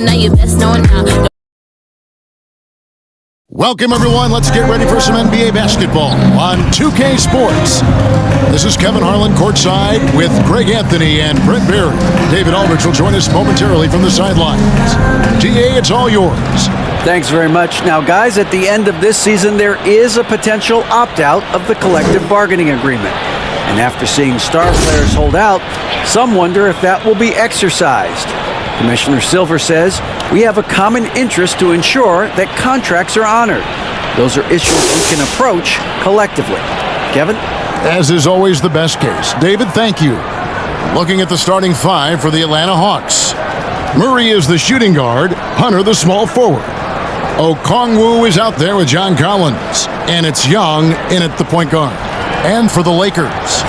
now you best know now. Welcome, everyone. Let's get ready for some NBA basketball on 2K Sports. This is Kevin Harlan courtside with Greg Anthony and Brent Barry. David Aldridge will join us momentarily from the sidelines. DA, it's all yours. Thanks very much. Now, guys, at the end of this season, there is a potential opt-out of the collective bargaining agreement. And after seeing star players hold out, some wonder if that will be exercised. Commissioner Silver says, we have a common interest to ensure that contracts are honored. Those are issues we can approach collectively. Kevin? As is always the best case. David, thank you. Looking at the starting five for the Atlanta Hawks. Murray is the shooting guard, Hunter the small forward. Okongwu is out there with John Collins, and it's Young in at the point guard. And for the Lakers,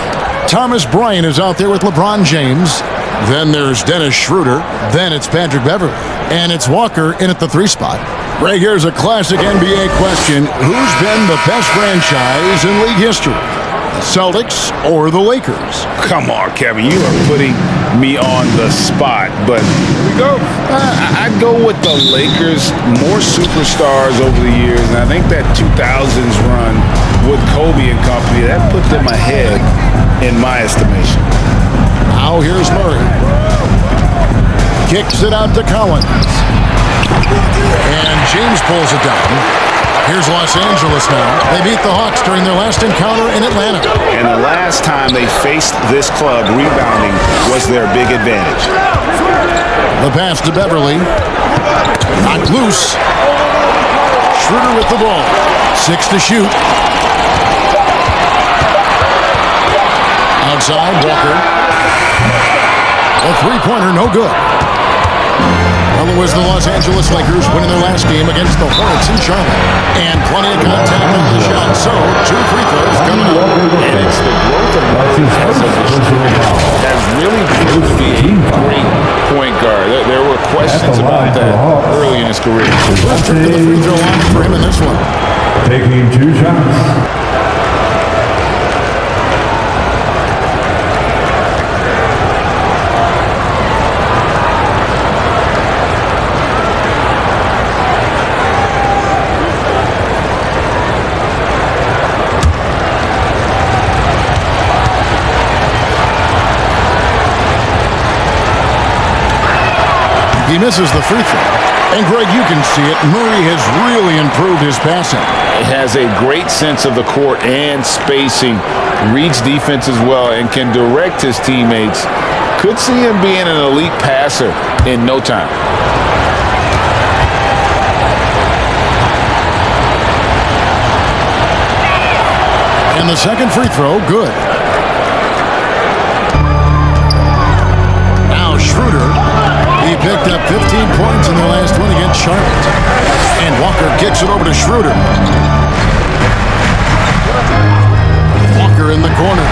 Thomas Bryant is out there with LeBron James. Then there's Dennis Schroeder. Then it's Patrick Beverley. And it's Walker in at the 3 spot. Greg, here's a classic NBA question. Who's been the best franchise in league history? The Celtics or the Lakers? Come on, Kevin. You are putting me on the spot. But here we go. I'd go with the Lakers. More superstars over the years. And I think that 2000s run with Kobe and company, that put them ahead in my estimation. Now here's Murray. Kicks it out to Collins. And James pulls it down. Here's Los Angeles now. They beat the Hawks during their last encounter in Atlanta. And the last time they faced this club, rebounding was their big advantage. The pass to Beverley. Knocked loose. Schroeder with the ball. 6 to shoot. Outside, Walker. A three-pointer, no good. Well, it was the Los Angeles Lakers winning their last game against the Hornets in Charlotte. And plenty of contact on the shot. So, 2 free throws coming up. And it's the growth of Marcus as a distributor that really proved to be a great point guard. There were questions about that early in his career. First trip to the free throw line for him in this one. Taking 2 shots. He misses the free throw. And, Greg, you can see it. Murray has really improved his passing. Has a great sense of the court and spacing. Reads defense as well and can direct his teammates. Could see him being an elite passer in no time. And the second free throw, good. Now Schroeder. He picked up 15 points in the last one against Charlotte. And Walker kicks it over to Schroeder. Walker in the corner.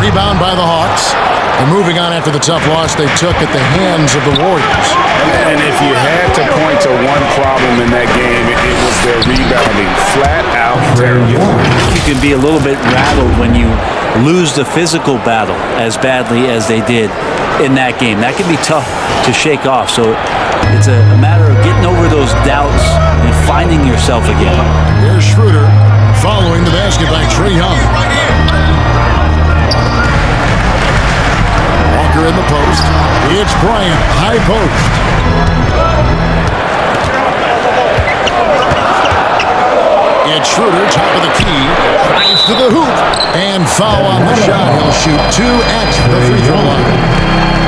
Rebound by the Hawks. And moving on after the tough loss they took at the hands of the Warriors. And if you had to point to one problem in that game, it was their rebounding. Flat out terrible. You can be a little bit rattled when you lose the physical battle as badly as they did in that game. That can be tough to shake off. So it's a matter of getting over those doubts and finding yourself again. Here's Schroeder following the basket by Trae Young. Walker in the post. It's Bryant, high post. It's Schroeder, top of the key. Drives to the hoop. And foul on the shot. He'll shoot 2 at the free throw line.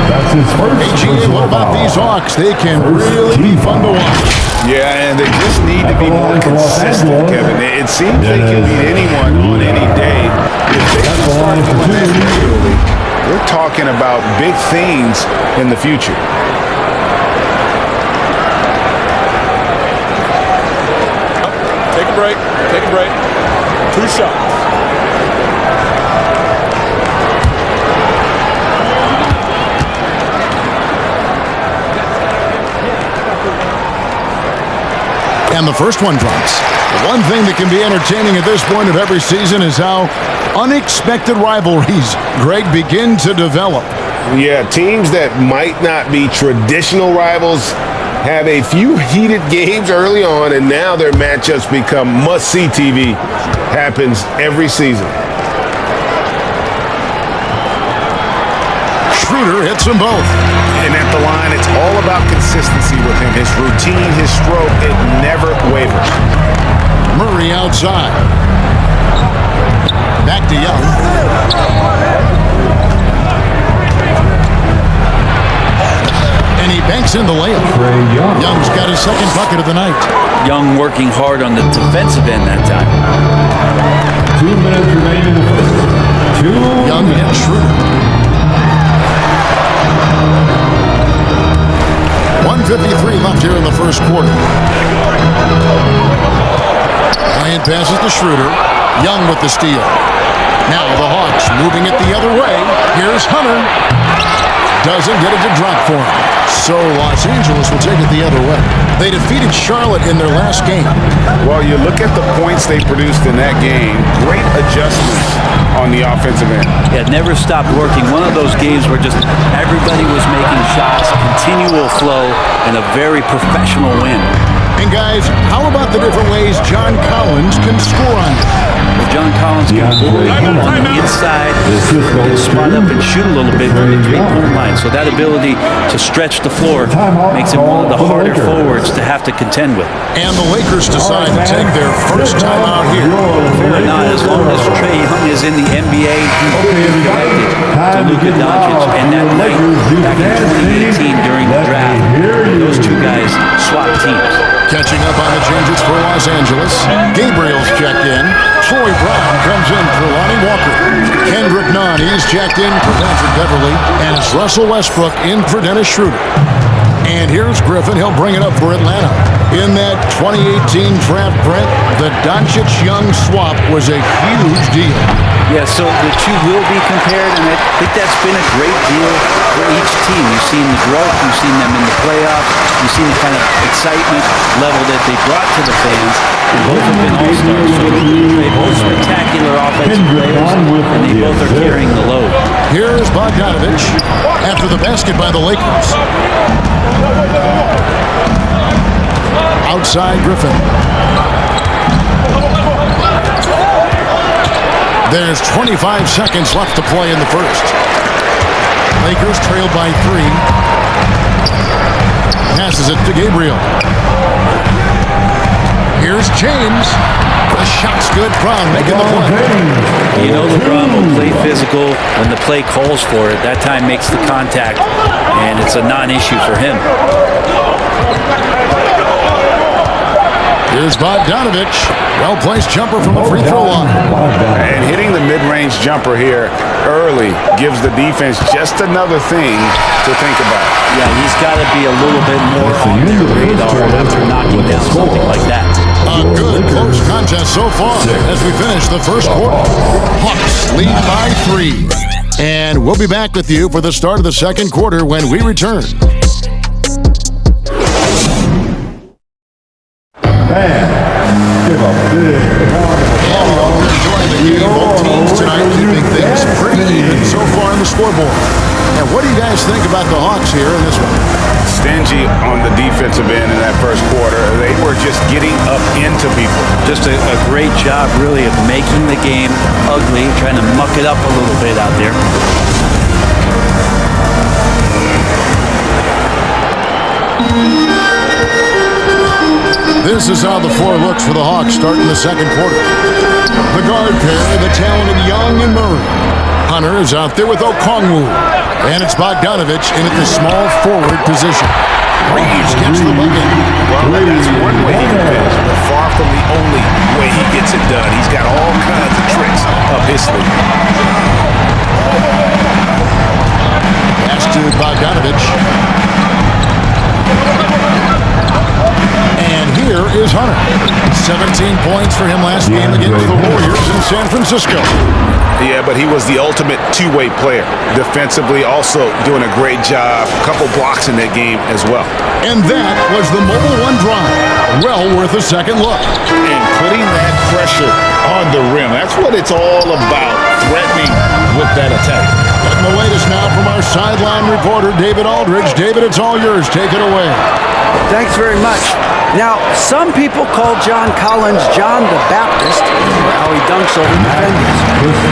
That's his first. AG, what about these Hawks? They can really be fun to watch. Yeah, and they just need to be more consistent, Kevin. It seems they can beat anyone on any day. If they can start doing that regularly, we're talking about big things in the future. Take a break. Take a break. 2 shots. And the first one drops. One thing that can be entertaining at this point of every season is how unexpected rivalries, Greg, begin to develop. Yeah, teams that might not be traditional rivals have a few heated games early on, and now their matchups become must-see TV. Happens every season. Schroeder hits them both. And at the line, it's all about consistency with him. His routine, his stroke, it never wavers. Murray outside. Back to Young. And he banks in the layup. Young's got his second bucket of the night. Young working hard on the defensive end that time. 2 minutes remaining in the first. Young and Schroeder. 1:53 left here in the first quarter. Bryant passes to Schroeder. Young with the steal. Now the Hawks moving it the other way. Here's Hunter. Doesn't get it to drop for him. So Los Angeles will take it the other way. They defeated Charlotte in their last game. Well, you look at the points they produced in that game. Great adjustments on the offensive end. Yeah, never stopped working. One of those games where just everybody was making shots, continual flow, and a very professional win. And guys, how about the different ways John Collins can score on you? John Collins can bully on the inside, spot up and shoot a little bit from the three-point line. So that ability to stretch the floor makes him one of the harder forwards to have to contend with. And the Lakers decide to take their first time out here. Fair or not, as long as Trae Young is in the NBA, he's connected to Luka Doncic. And that night back in 2018 during the draft, those two guys swapped teams. Catching up on the changes for Los Angeles. Gabriel's checked in. Troy Brown comes in for Lonnie Walker. Kendrick Nunn, he's checked in for Patrick Beverly. And it's Russell Westbrook in for Dennis Schroeder. And here's Griffin. He'll bring it up for Atlanta. In that 2018 draft, Brent, the Doncic-Young swap was a huge deal. Yeah, so the two will be compared, and I think that's been a great deal for each team. You've seen the growth, you've seen them in the playoffs, you've seen the kind of excitement level that they brought to the fans, and both have been all-stars. So they both spectacular offensive players, and they both are carrying the load. Here's Bogdanovich after the basket by the Lakers. Outside Griffin. There's 25 seconds left to play in the first. Lakers trailed by 3. Passes it to Gabriel. Here's James. The shot's good. Brown making the play. You know LeBron will play physical when the play calls for it. That time makes the contact, and it's a non-issue for him. Here's Bogdanovich. Well-placed jumper from the free throw line. And hitting the mid-range jumper here early gives the defense just another thing to think about. Yeah, he's got to be a little bit more on their radar after knocking down something like that. A good close contest so far as we finish the first quarter. Hawks lead by 3. And we'll be back with you for the start of the second quarter when we return. Both teams tonight keeping things pretty even so far in the scoreboard. And what do you guys think about the Hawks here in this one? Stingy on the defensive end in that first quarter. They were just getting up into people. Just a great job, really, of making the game ugly, trying to muck it up a little bit out there. This is how the floor looks for the Hawks starting the second quarter. The guard pair, the talented Young and Murray. Hunter is out there with Okongwu. And it's Bogdanovich in at the small forward position. Reeves gets the bucket. Well, that's one way he can finish, but far from the only way he gets it done. He's got all kinds of tricks up his sleeve. Pass to Bogdanovich. And here is Hunter. 17 points for him last game against the Warriors in San Francisco. Yeah, but he was the ultimate two-way player. Defensively, also doing a great job. A couple blocks in that game as well. And that was the Mobile One drive. Well worth a second look. And putting that pressure on the rim. That's what it's all about. Threatening with that attack. Getting the latest now from our sideline reporter, David Aldridge. David, it's all yours. Take it away. Thanks very much. Now, some people call John Collins John the Baptist for how he dunks over defenders.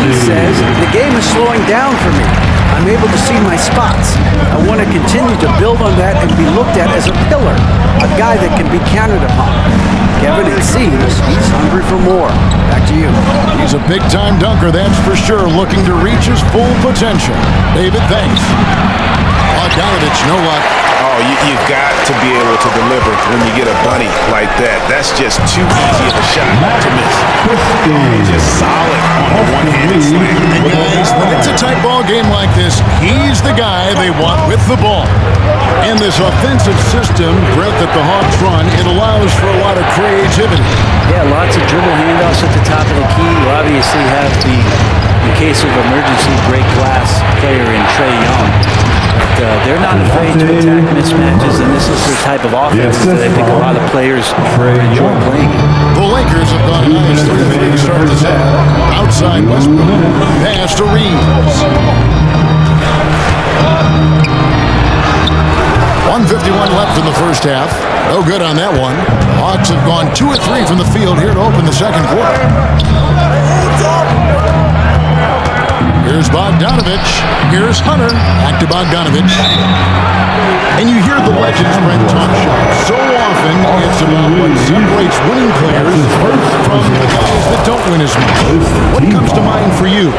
He says, the game is slowing down for me. I'm able to see my spots. I want to continue to build on that and be looked at as a pillar, a guy that can be counted upon. Kevin, it seems he's hungry for more. Back to you. He's a big-time dunker, that's for sure, looking to reach his full potential. David, thanks. Bogdanovich, no luck. Oh, you've got to be able to deliver when you get a bunny like that. That's just too easy of a shot to miss. Just solid on the one-handed slam. And guys, when it's a tight ball game like this, he's the guy they want with the ball. In this offensive system, Brett, that the Hawks run, it allows for a lot of creativity. Yeah, lots of dribble handoffs at the top of the key. You obviously have the, in case of emergency, break glass player in Trae Young. But they're not afraid to attack mismatches, and this is the type of offense that I think a lot of players enjoy playing. The Lakers have gone nice 3-3 to start this half. Outside Westbrook. Pass to Reeves. 1:51 left in the first half. No good on that one. Hawks have gone 2 of 3 from the field here to open the second quarter. Here's Bogdanovich. Here's Hunter. Back to Bogdanovich. And you hear the legends Brent talk shop. So often it's about what separates winning players from the guys that don't win as much. What comes to mind for you?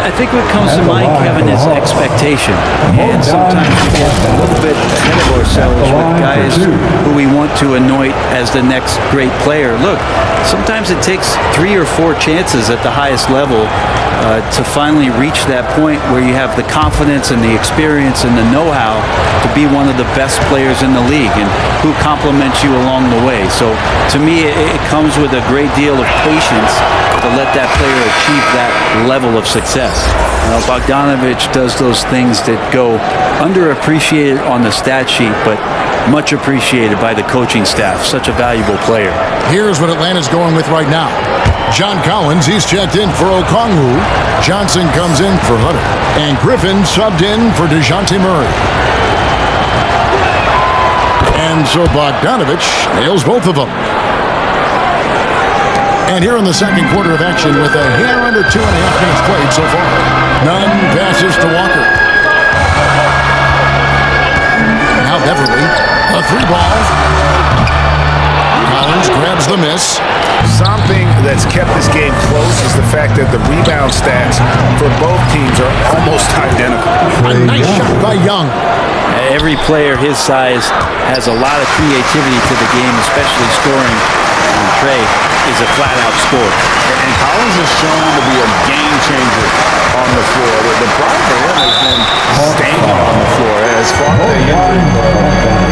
I think what comes to mind, Kevin, is expectation. And sometimes we get a little bit ahead of ourselves with guys who we want to anoint as the next great player. Look, sometimes it takes 3 or 4 chances at the highest level to finally reach that point where you have the confidence and the experience and the know-how to be one of the best players in the league and who compliments you along the way. So to me, it comes with a great deal of patience to let that player achieve that level of success. Bogdanovich does those things that go underappreciated on the stat sheet, but much appreciated by the coaching staff. Such a valuable player. Here's what Atlanta's going with right now. John Collins, he's checked in for Okongwu. Johnson comes in for Hunter. And Griffin subbed in for DeJounte Murray. And so Bogdanovich nails both of them. And here in the second quarter of action with a hair under 2.5 minutes played so far. None passes to Walker. Now Beverly, a 3-ball. Collins grabs the miss. Something that's kept this game close is the fact that the rebound stats for both teams are almost identical. A nice shot by Young. Every player his size has a lot of creativity to the game, especially scoring. And Trae is a flat-out scorer. And Collins is shown to be a game changer on the floor. The problem for him has been staying on the floor as far as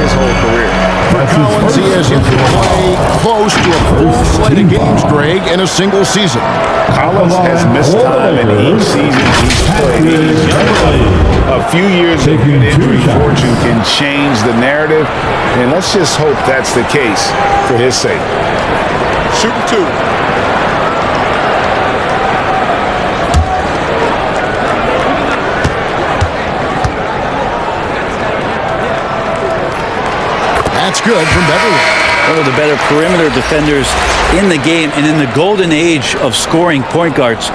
his whole career. For Collins, he has yet to play close to a full slate of games, Greg, in a single season. Collins has missed time in each season he's played. He's young. A few years of good injury fortune can change the narrative, and let's just hope that's the case for his sake. Shooting 2. That's good from Beverly. One of the better perimeter defenders in the game, and in the golden age of scoring point guards,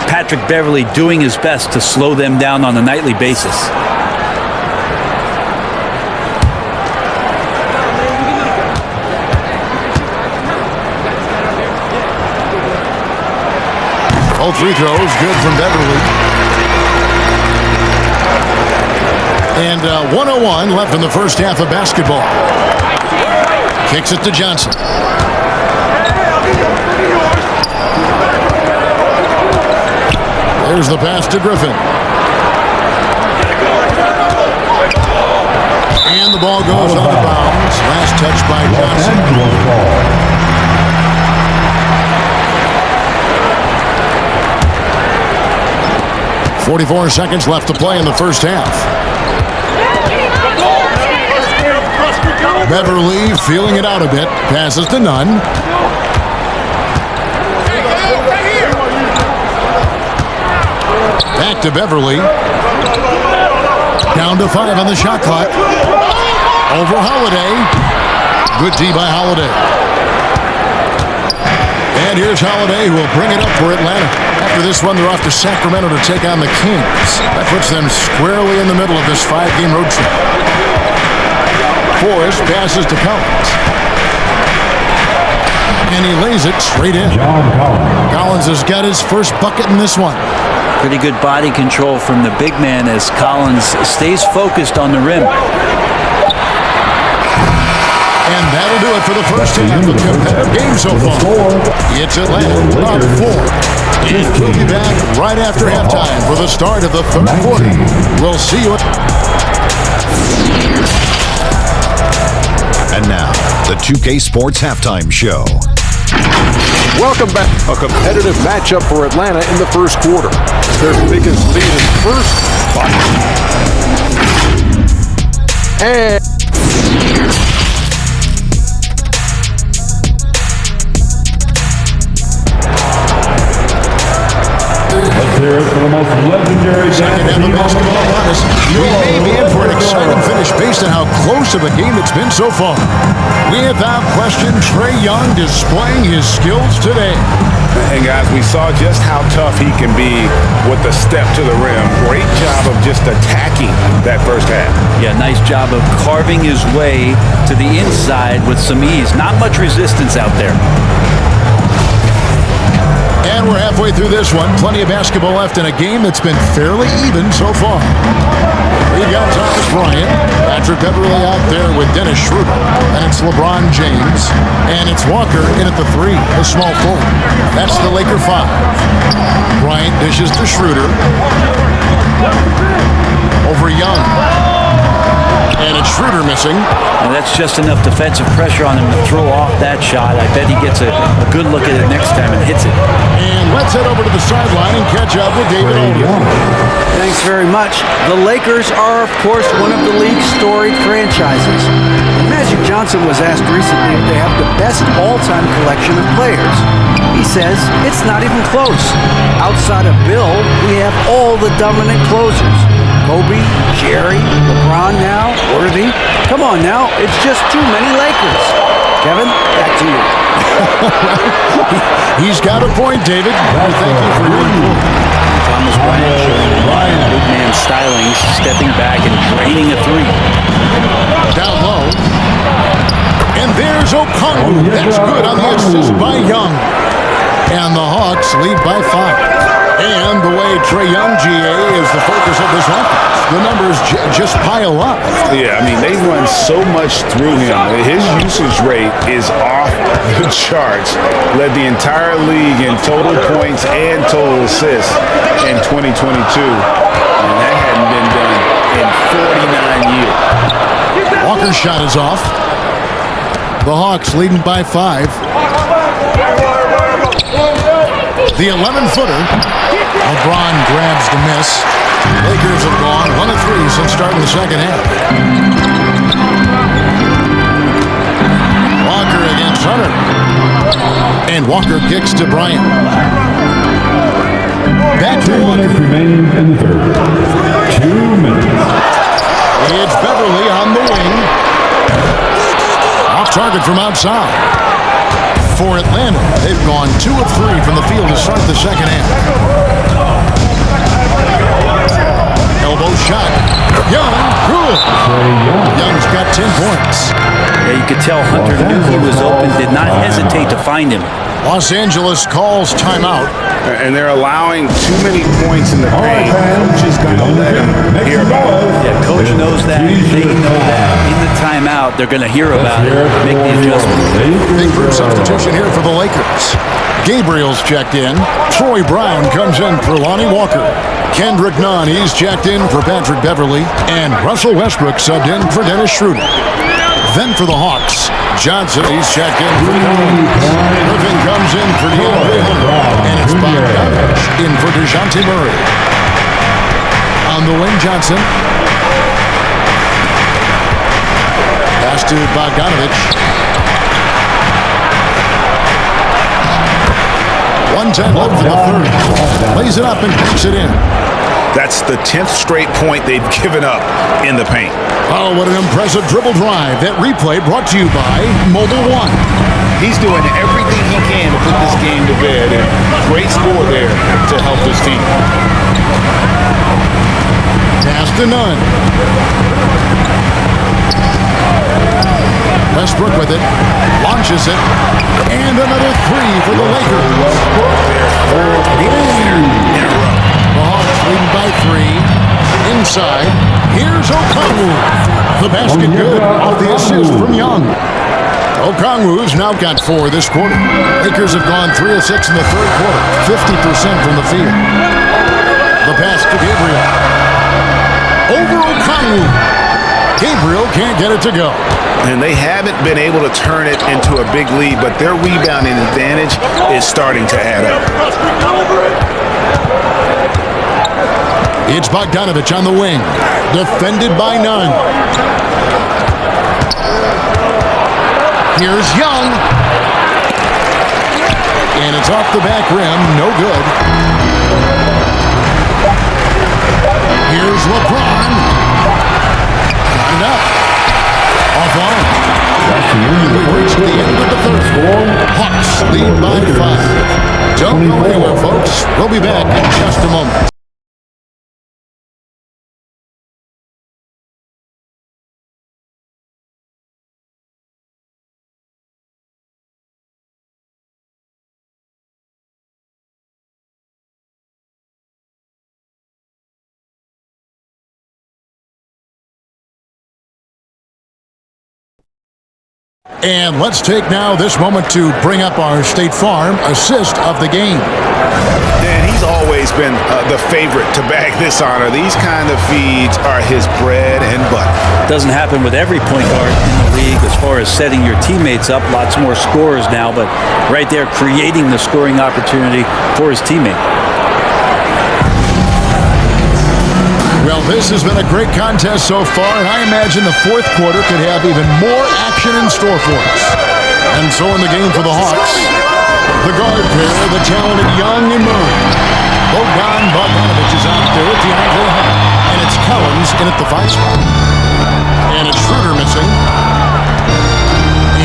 Patrick Beverly doing his best to slow them down on a nightly basis. All free throws good from Beverly. And 1:01 left in the first half of basketball. Kicks it to Johnson. There's the pass to Griffin. And the ball goes out of bounds. Last touch by Johnson. 44 seconds left to play in the first half. Beverly feeling it out a bit. Passes to Nunn. Back to Beverly. Down to 5 on the shot clock. Over Holiday. Good D by Holiday. And here's Holiday, who will bring it up for Atlanta. After this one, they're off to Sacramento to take on the Kings. That puts them squarely in the middle of this 5-game road trip. Forrest passes to Collins. And he lays it straight in. Collins has got his first bucket in this one. Pretty good body control from the big man as Collins stays focused on the rim. And that'll do it for the first half of the competitive game so far. It's Atlanta up 4. And we'll be back right after halftime for the start of the third quarter. We'll see you. And now, the 2K Sports Halftime Show. Welcome back. A competitive matchup for Atlanta in the first quarter. Their biggest lead is first. And Let's hear it for the most legendary Second half of basketball bonus. We may be in for an exciting finish based on how close of a game it's been so far. Without question, Trae Young displaying his skills today. And guys, we saw just how tough he can be with the step to the rim. Great job of just attacking that first half. Yeah, nice job of carving his way to the inside with some ease. Not much resistance out there. And we're halfway through this one. Plenty of basketball left in a game that's been fairly even so far. We got Thomas Bryant, Patrick Beverly out there with Dennis Schroeder, and it's LeBron James, and it's Walker in at the 3, the small forward. That's the Laker 5. Bryant dishes to Schroeder. Over Young. And it's Schroeder missing. And that's just enough defensive pressure on him to throw off that shot. I bet he gets a good look at it next time and hits it. And let's head over to the sideline and catch up with David Olden. Thanks very much. The Lakers are, of course, one of the league's storied franchises. Magic Johnson was asked recently if they have the best all-time collection of players. He says it's not even close. Outside of Bill, we have all the dominant closers. Kobe, Jerry, LeBron now, Worthy. Come on now, it's just too many Lakers. Kevin, back to you. He's got a point, David. Thank you for your report. Thomas Bryant showing big man stylings, stepping back and draining a 3. Down low. And there's Okongwu. That's good on the assist by Young. And the Hawks lead by 5. And the way Trae Young, GA, is the focus of this offense. The numbers just pile up. Yeah, I mean, they run so much through him. His usage rate is off the charts. Led the entire league in total points and total assists in 2022. And that hadn't been done in 49 years. Walker's shot is off. The Hawks leading by 5. The 11-footer. LeBron grabs the miss. Lakers have gone 1 of 3 since starting the second half. Walker against Hunter. And Walker kicks to Bryant. Back to 2 Walker. minutes remaining in the third. 2 minutes. It's Beverly on the wing. Off target from outside. For Atlanta, they've gone 2 of 3 from the field to start the second half. Elbow shot. Young, good. Young's got 10 points. Yeah, you could tell Hunter knew he was open, did not hesitate to find him. Los Angeles calls timeout. And they're allowing too many points in the paint. Coach is going to let them hear about it. Yeah, coach knows that. They know that. In the timeout, they're going to hear about it, make the adjustment. Big group substitution here for the Lakers. Gabriel's checked in. Troy Brown comes in for Lonnie Walker. Kendrick Nunn, he's checked in for Patrick Beverly. And Russell Westbrook subbed in for Dennis Schroeder. Then for the Hawks, Johnson, he's checked in for Collins. Griffin comes in for DeAndre Hunter. And it's Bogdanovich in for DeJounte Murray. On the wing, Johnson. Pass to Bogdanovich. 1:10 left in the third. Lays it up and kicks it in. That's the 10th straight point they've given up in the paint. Oh, what an impressive dribble drive. That replay brought to you by Mobile One. He's doing everything he can to put this game to bed, and great score there to help his team. Pass to Nunn. Westbrook with it, launches it, and another three for the Lakers. The Hawks leading by 3. Inside, here's Okongwu. The basket good off the assist from Young. Okongwu's now got 4 this quarter. Lakers have gone 3 of 6 in the third quarter, 50% from the field. The pass to Gabriel. Over Okongwu. Gabriel can't get it to go. And they haven't been able to turn it into a big lead, but their rebounding advantage is starting to add up. It's Bogdanovich on the wing, defended by Nunn. Here's Young. And it's off the back rim, no good. Here's LeBron. Not enough. Offline. We've reached the end of the third. Hawks lead by 5. Don't go anywhere, folks. We'll be back in just a moment. And let's take now this moment to bring up our State Farm assist of the game. Dan, he's always been the favorite to bag this honor. These kind of feeds are his bread and butter. Doesn't happen with every point guard in the league as far as setting your teammates up. Lots more scorers now, but right there creating the scoring opportunity for his teammate. Well, this has been a great contest so far, and I imagine the fourth quarter could have even more action in store for us. And so in the game for the Hawks, the guard pair, the talented Young and Murray. Bogdanovich is out there at the angle, and it's Collins in at the 5 spot. And it's Schroeder missing.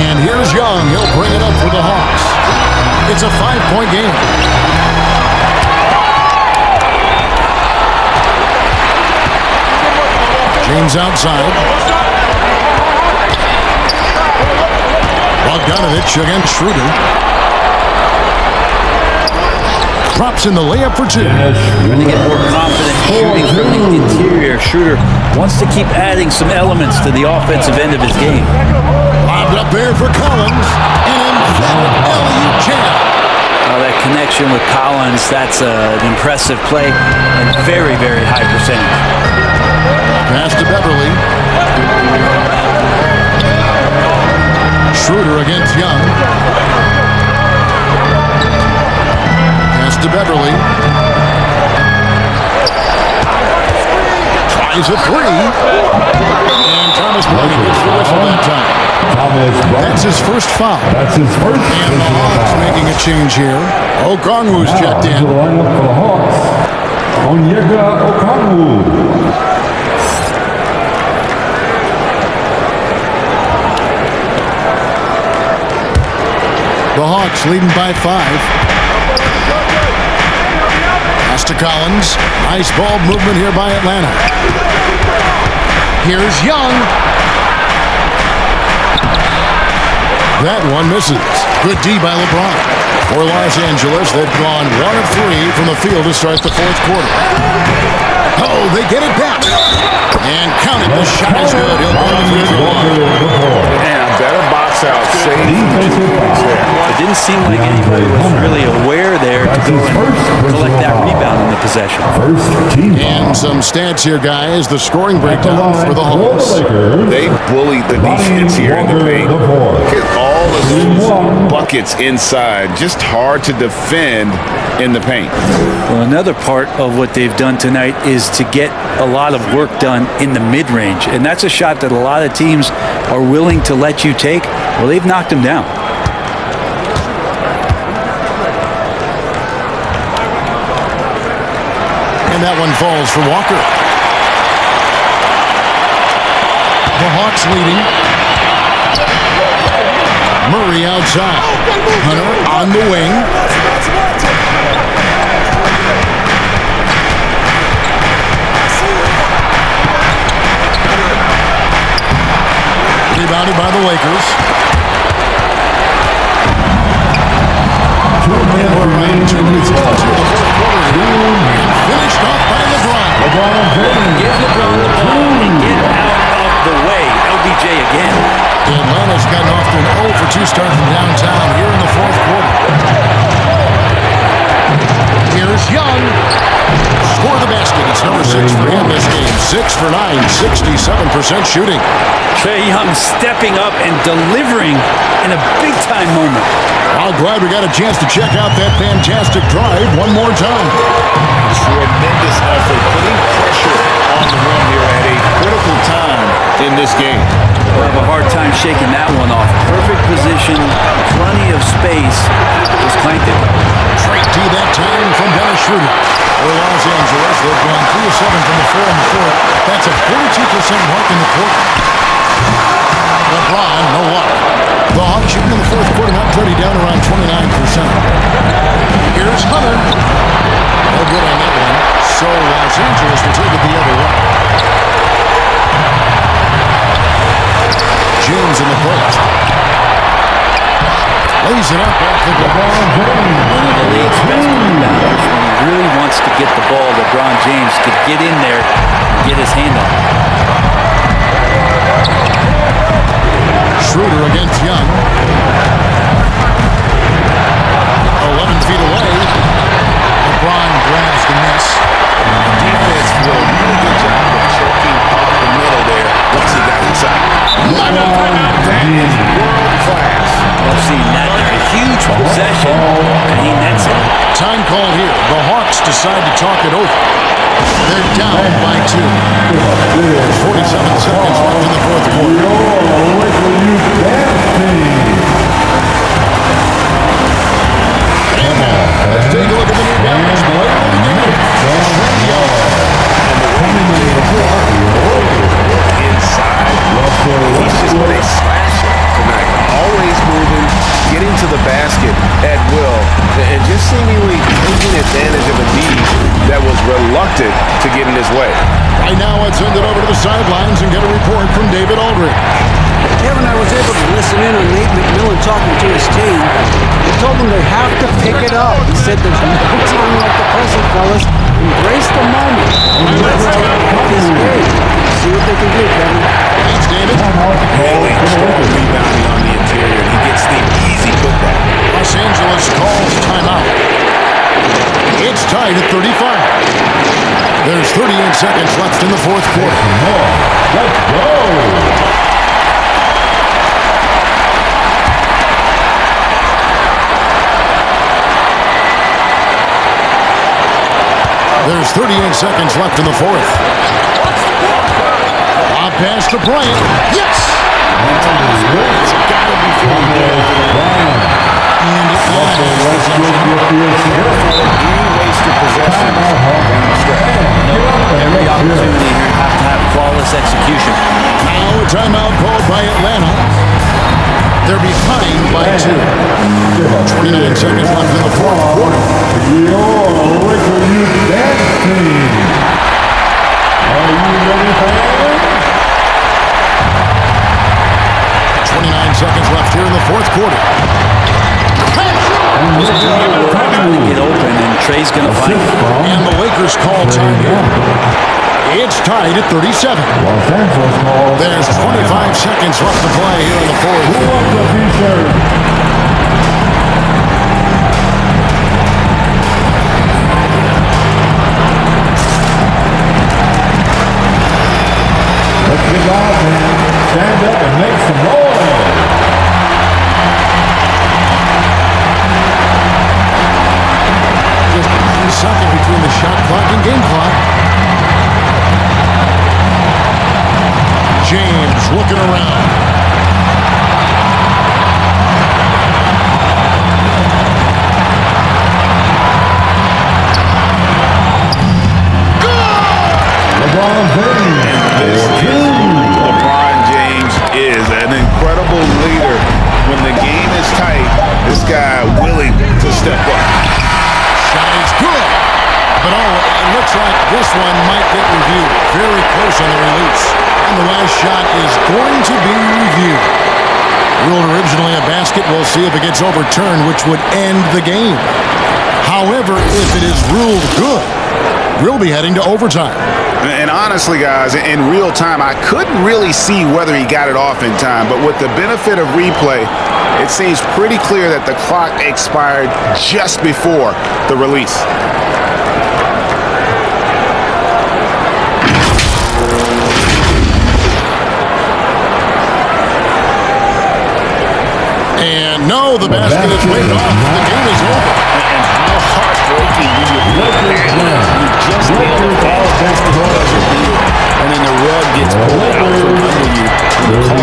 And here's Young. He'll bring it up for the Hawks. It's a 5-point game. James outside. Bogdanovich against Schroeder. Drops in the layup for 2. Trying to get more confident shooting from the interior. Schroeder wants to keep adding some elements to the offensive end of his game. Lobbed up there for Collins. An emphatic alley-oop jam. That connection with Collins, that's an impressive play and very, very high percentage. Pass to Beverly. Schroeder against Young. Pass to Beverly. Tries a 3. And Thomas Bryant gets the whistle that time. That's his first foul. That's his first. And the Hawks making a change here. Okongwu's checked in. The lineup for the Hawks. Onyeka Okongwu. The Hawks leading by 5. Pass to Collins. Nice ball movement here by Atlanta. Here's Young. That one misses. Good D by LeBron. For Los Angeles, they've gone 1 of 3 from the field to start the fourth quarter. Oh, they get it back. And count it. The shot is good. He'll go to the free throw line. And a better box out save. It didn't seem like anybody was really aware there to go and collect that rebound in the possession. And some stats here, guys. The scoring breakdown for the Hawks. They bullied the defense here in the paint. Look at all of those buckets inside. Just hard to defend in the paint. Well, another part of what they've done tonight is to get a lot of work done in the mid-range. And that's a shot that a lot of teams are willing to let you take. Well, they've knocked him down. And that one falls for Walker. The Hawks leading. Murray outside. Hunter on the wing. Rebounded by the Lakers. 2 minutes remaining in the fourth quarter. Finished off by LeBron. Give LeBron the ball and get out of the way. LBJ again. Atlanta's gotten off to an 0 for 2 start from downtown here in the fourth quarter. Here's Young. Score the basket. It's number 6 for him this game. 6 for 9, 67% shooting. Trae Young stepping up and delivering in a big-time moment. I'm glad we got a chance to check out that fantastic drive one more time. Tremendous effort, putting pressure on the rim here at a critical time in this game. We'll have a hard time shaking that one off. Perfect position, plenty of space. Just clanked it. Straight to that time from Dennis Schroeder. For Los Angeles, they've gone 3 of 7 from the floor in the fourth. That's a 42% mark in the quarter. LeBron, no luck. The Hawks shooting in the fourth quarter, not 30, down around 29%. Here's Hunter. No good on that one. So Los Angeles will take it the other way. James in the post. Lays it up off the LeBron James. One of the league's best rebounders. When he really wants to get the ball, LeBron James could get in there and get his hand on it. Schroeder against Young. 11 feet away. LeBron grabs the miss. Defense did a really good job of choking off the middle there once he got inside. That is world class. I've seen that. A huge possession, and he nets it. Time call here. The Hawks decide to talk it over. They're down by 2. 47 seconds left in the fourth quarter. Let's take a look at the new balance player of the game. Inside. He's just been a slasher tonight. Always moving, getting to the basket at will, and just seemingly taking advantage of a need that was reluctant to get in his way. Right now, let's send it over to the sidelines and get a report from David Aldridge. Kevin, I was able to listen in on Nate McMillan talking to his team. He told them they have to pick it up. He said there's no time like the present, fellas. Embrace the moment. Let's take this game. See what they can do, Kevin. Thanks, David. Really strong rebounding on the interior. He gets the easy putback. Los Angeles calls timeout. It's tied at 35. There's 38 seconds left in the fourth quarter. Let's go! There's 38 seconds left in the fourth. Lob pass to Bryant. Yes! It's got to be for And any wasted possession down the stretch. Every opportunity here have to have flawless execution. now a timeout called by Atlanta. They're behind by 2. 29 seconds left in the fourth quarter. Your Laker Youth Dance Team. Are you ready, fans? 29 seconds left here in the fourth quarter. Trying to get open, and Trae's going to find it. And the Lakers call time here. It's tied at 37. Los Angeles calls. There's 25 seconds left to play here in the fourth. Who wants the t-shirt? Let's get loud, man. Stand up and make some noise. Just 1 second between the shot clock and game clock. James looking around. step up. Shot is good. But it looks like this one might get reviewed. Very close on the release. And the last shot is going to be reviewed. Ruled originally a basket. We'll see if it gets overturned, which would end the game. However, if it is ruled good, we'll be heading to overtime. And honestly, guys, in real time, I couldn't really see whether he got it off in time. But with the benefit of replay, it seems pretty clear that the clock expired just before the release. And no, the basket is way off. The game is over. And how heartbreaking you just nailed a ball against the buzzer beater, and then the rug gets pulled out from under you.